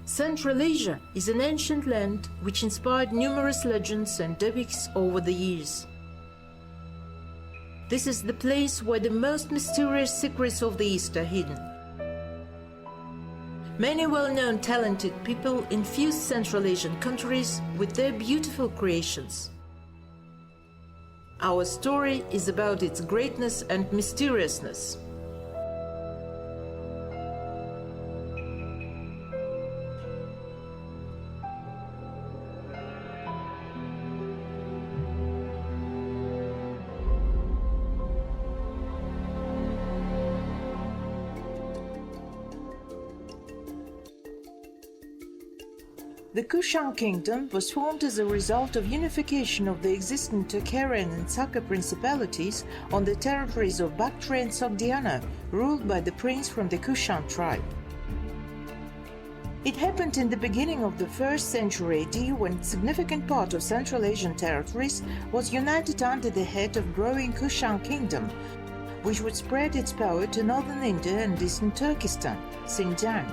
Central Asia is an ancient land which inspired numerous legends and epics over the years. This is the place where the most mysterious secrets of the East are hidden. Many well-known talented people infuse Central Asian countries with their beautiful creations. Our story is about its greatness and mysteriousness. The Kushan kingdom was formed as a result of unification of the existing Tocharian and Saka principalities on the territories of Bactria and Sogdiana, ruled by the prince from the Kushan tribe. It happened in the beginning of the 1st century AD, when a significant part of Central Asian territories was united under the head of growing Kushan kingdom, which would spread its power to northern India and eastern Turkestan, Xinjiang.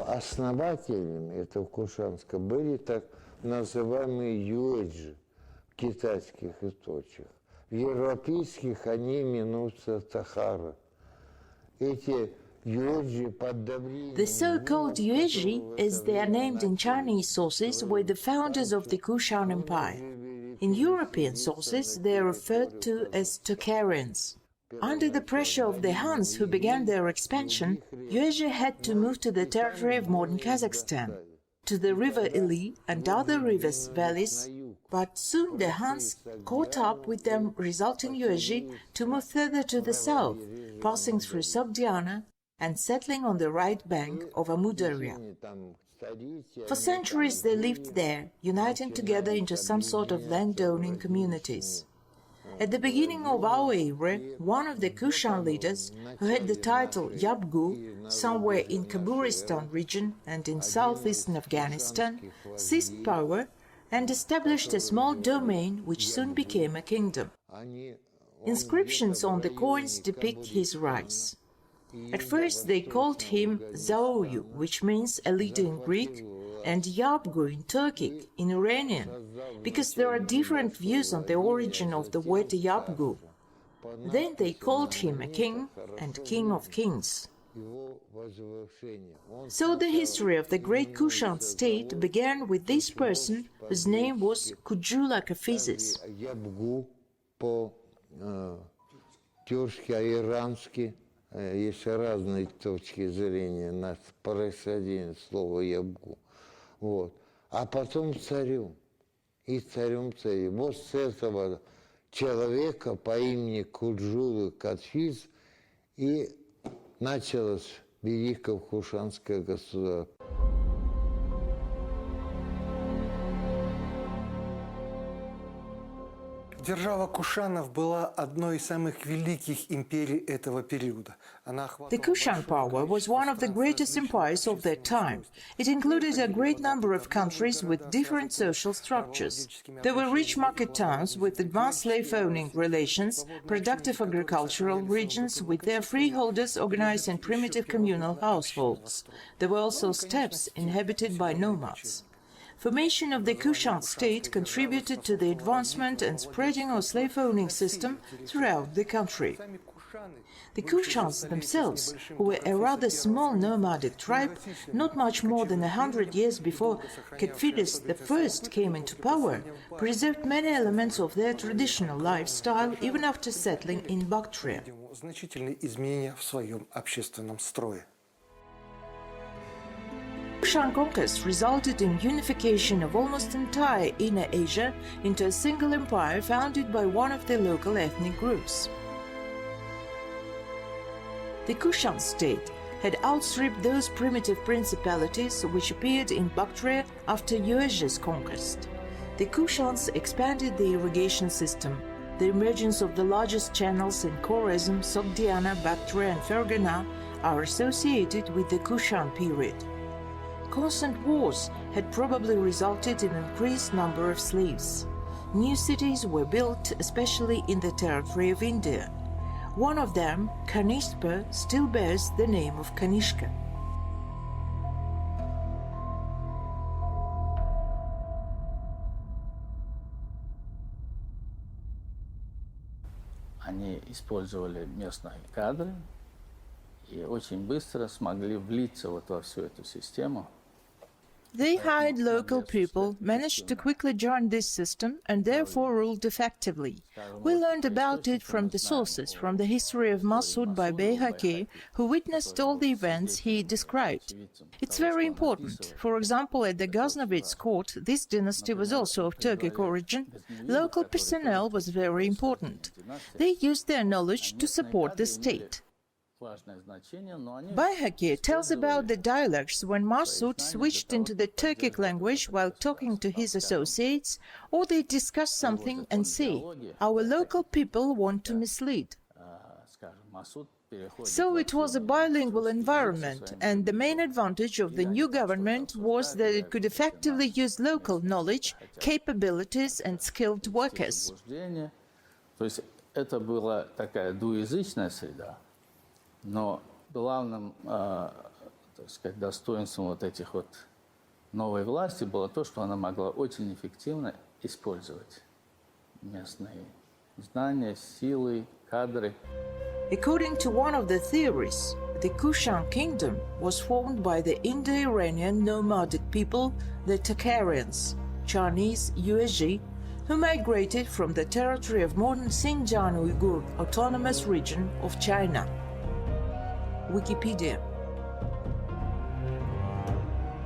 Основателями этого Кушанска были так называемые юэджи в китайских источниках. В европейских они именуются тахары. Эти юэджи под давлением... The so-called Yuezhi, as they are named in Chinese sources, were the founders of the Kushan Empire. In European sources, they are referred to as Tocharians. Under the pressure of the Huns, who began their expansion, Yuezhi had to move to the territory of modern Kazakhstan, to the river Ili and other rivers, valleys, but soon the Huns caught up with them, resulting Yuezhi to move further to the south, passing through Sogdiana and settling on the right bank of Amudarya. For centuries they lived there, uniting together into some sort of land-owning communities. At the beginning of our era, one of the Kushan leaders, who had the title Yabgu, somewhere in Khaburistan region and in southeastern Afghanistan, seized power and established a small domain which soon became a kingdom. Inscriptions on the coins depict his rise. At first they called him Zaoyu, which means a leader in Greek, and Yabgu in Turkic, in Iranian, because there are different views on the origin of the word Yabgu. Then they called him a king and king of kings. So the history of the great Kushan state began with this person whose name was Kujula Kafizis. Yabgu по-тюркски-ирански есть разные точки зрения на происхождение слова «ябгу». Вот. А потом царем. И царем. Вот с этого человека по имени Куджула Катфиз и началось Великое Кушанское государство. Держава Кушанов была одной из самых великих империй этого периода. The Kushan power was one of the greatest empires of that time. It included a great number of countries with different social structures. There were rich market towns with advanced slave-owning relations, productive agricultural regions with their freeholders organized in primitive communal households. There were also steppes inhabited by nomads. Formation of the Kushan state contributed to the advancement and spreading of slave-owning system throughout the country. The Kushans themselves, who were a rather small nomadic tribe, not much more than 100 years before Khatfidis I came into power, preserved many elements of their traditional lifestyle even after settling in Bactria. Kushan conquest resulted in unification of almost entire Inner Asia into a single empire founded by one of the local ethnic groups. The Kushan state had outstripped those primitive principalities which appeared in Bactria after Yuezhi's conquest. The Kushans expanded the irrigation system. The emergence of the largest channels in Khoresm, Sogdiana, Bactria and Fergana are associated with the Kushan period. Constant wars had probably resulted in an increased number of slaves. New cities were built, especially in the territory of India. One of them, Kanishpa, still bears the name of Kanishka. Они использовали местные кадры и очень быстро смогли влиться вот во всю эту систему. They hired local people, managed to quickly join this system, and therefore ruled effectively. We learned about it from the sources, from the history of Masud by Beyhaqi, who witnessed all the events he described. It's very important. For example, at the Ghaznavids court, this dynasty was also of Turkic origin. Local personnel was very important. They used their knowledge to support the state. Bayhaqi tells about the dialects when Masud switched into the Turkic language while talking to his associates, or they discuss something and say, "Our local people want to mislead." So it was a bilingual environment, and the main advantage of the new government was that it could effectively use local knowledge, capabilities and skilled workers. То есть это была такая двуязычная среда. Но главным, так сказать, достоинством вот этих вот новой власти было то, что она могла очень эффективно использовать местные знания, силы, кадры. According to one of the theories, the Kushan kingdom was formed by the Indo-Iranian nomadic people, the Tokharians, Chinese Yuezhi, who migrated from the territory of modern Xinjiang Uyghur Autonomous Region of China. Wikipedia.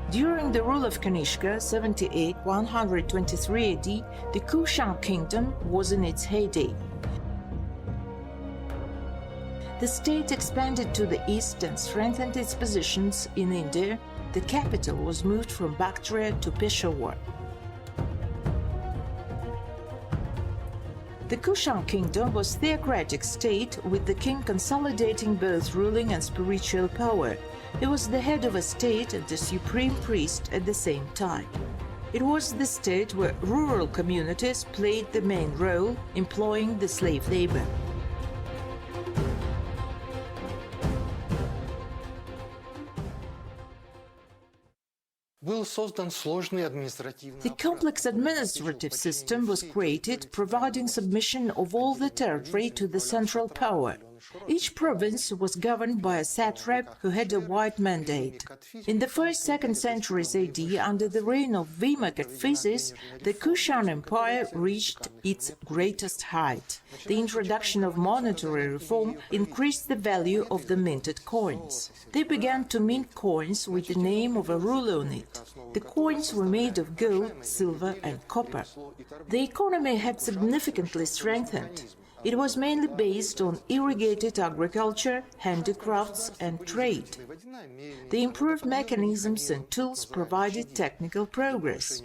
During the rule of Kanishka, 78-123 AD, the Kushan kingdom was in its heyday. The state expanded to the east and strengthened its positions in India. The capital was moved from Bactria to Peshawar. The Kushan kingdom was a theocratic state, with the king consolidating both ruling and spiritual power. He was the head of a state and the supreme priest at the same time. It was the state where rural communities played the main role, employing the slave labor. The complex administrative system was created, providing submission of all the territory to the central power. Each province was governed by a satrap who had a wide mandate. In the 1st-2nd centuries AD, under the reign of Vima Kadphises, the Kushan Empire reached its greatest height. The introduction of monetary reform increased the value of the minted coins. They began to mint coins with the name of a ruler on it. The coins were made of gold, silver and copper. The economy had significantly strengthened. It was mainly based on irrigated agriculture, handicrafts and trade. The improved mechanisms and tools provided technical progress.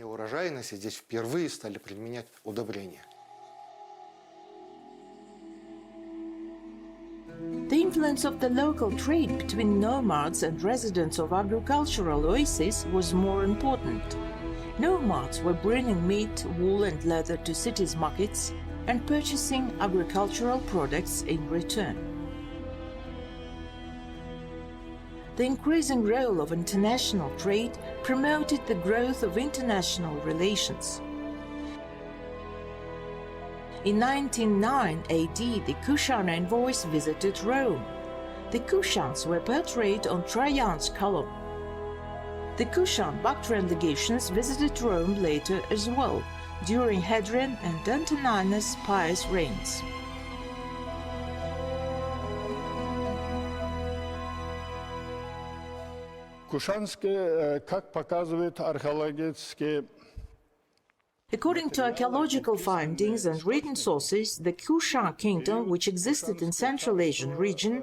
The influence of the local trade between nomads and residents of agricultural oases was more important. Nomads were bringing meat, wool and leather to cities' markets and purchasing agricultural products in return. The increasing role of international trade promoted the growth of international relations. In 1909 AD, the Kushan envoys visited Rome. The Kushans were portrayed on Trajan's column. The Kushan Bactrian legations visited Rome later as well, during Hadrian and Antoninus Pius reigns. Кушанские, как показывают археологические. According to archaeological findings and written sources, the Kushan kingdom, which existed in Central Asian region,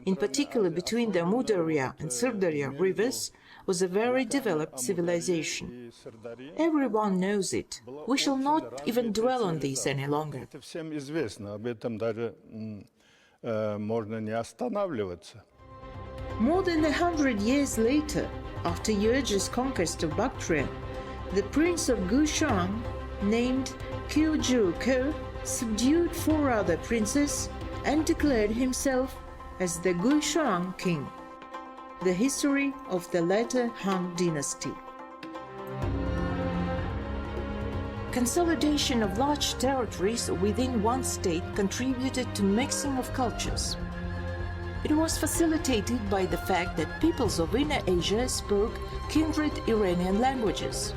in particular between the Amudarya and Sirdarya rivers, was a very developed civilization. Everyone knows it. We shall not even dwell on this any longer. Это всем известно, об этом даже можно не останавливаться. More than 100 years later, after Yuezhi's conquest of Bactria, the prince of Kushan, named Kyuju-ko, subdued 4 other princes and declared himself as the Kushan king. The history of the later Han dynasty. Consolidation of large territories within one state contributed to mixing of cultures. It was facilitated by the fact that peoples of Inner Asia spoke kindred Iranian languages.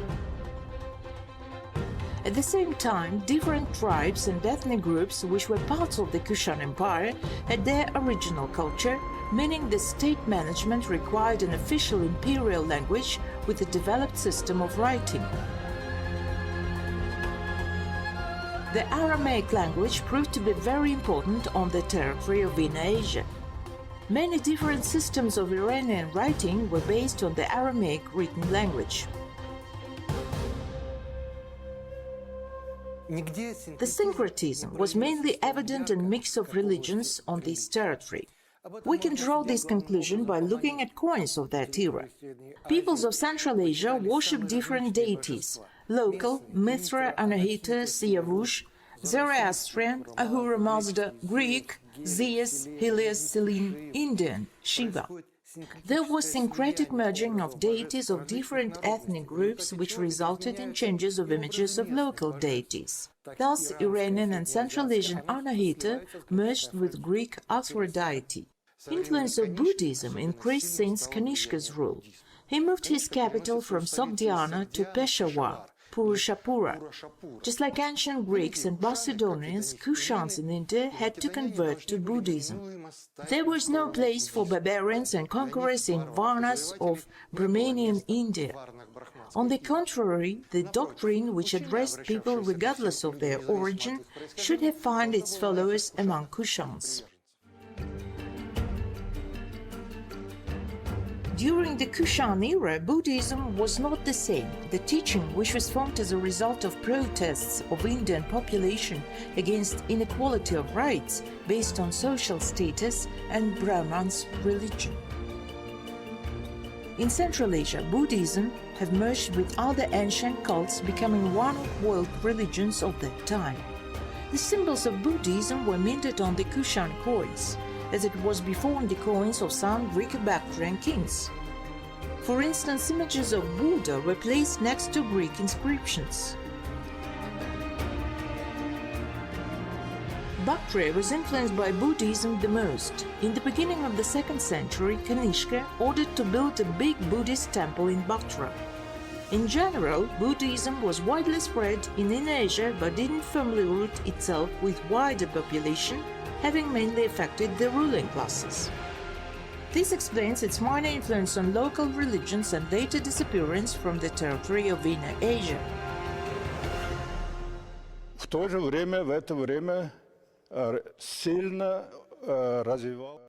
At the same time, different tribes and ethnic groups which were parts of the Kushan Empire had their original culture, meaning the state management required an official imperial language with a developed system of writing. The Aramaic language proved to be very important on the territory of Inner Asia. Many different systems of Iranian writing were based on the Aramaic written language. The syncretism was mainly evident in mix of religions on this territory. We can draw this conclusion by looking at coins of that era. Peoples of Central Asia worship different deities: local, Mithra, Anahita, Siyavush, Zoroastrian, Ahura Mazda, Greek, Zeus, Helios, Selene, Indian, Shiva. There was syncretic merging of deities of different ethnic groups which resulted in changes of images of local deities. Thus, Iranian and Central Asian Anahita merged with Greek Aphrodite. Influence of Buddhism increased since Kanishka's rule. He moved his capital from Sogdiana to Peshawar, Purushapura. Just like ancient Greeks and Macedonians, Kushans in India had to convert to Buddhism. There was no place for barbarians and conquerors in Varnas of Brahmanian India. On the contrary, the doctrine which addressed people regardless of their origin should have found its followers among Kushans. During the Kushan era, Buddhism was not the same. The teaching, which was formed as a result of protests of Indian population against inequality of rights based on social status and Brahmans' religion. In Central Asia, Buddhism have merged with other ancient cults, becoming one of world religions of that time. The symbols of Buddhism were minted on the Kushan coins, as it was before on the coins of some Greek-Bactrian kings. For instance, images of Buddha were placed next to Greek inscriptions. Bactria was influenced by Buddhism the most. In the beginning of the 2nd century, Kanishka ordered to build a big Buddhist temple in Bactria. In general, Buddhism was widely spread in Inner Asia but didn't firmly root itself with wider population, having mainly affected the ruling classes. This explains its minor influence on local religions and later disappearance from the territory of Inner Asia. В то же время, в это время сильно развивал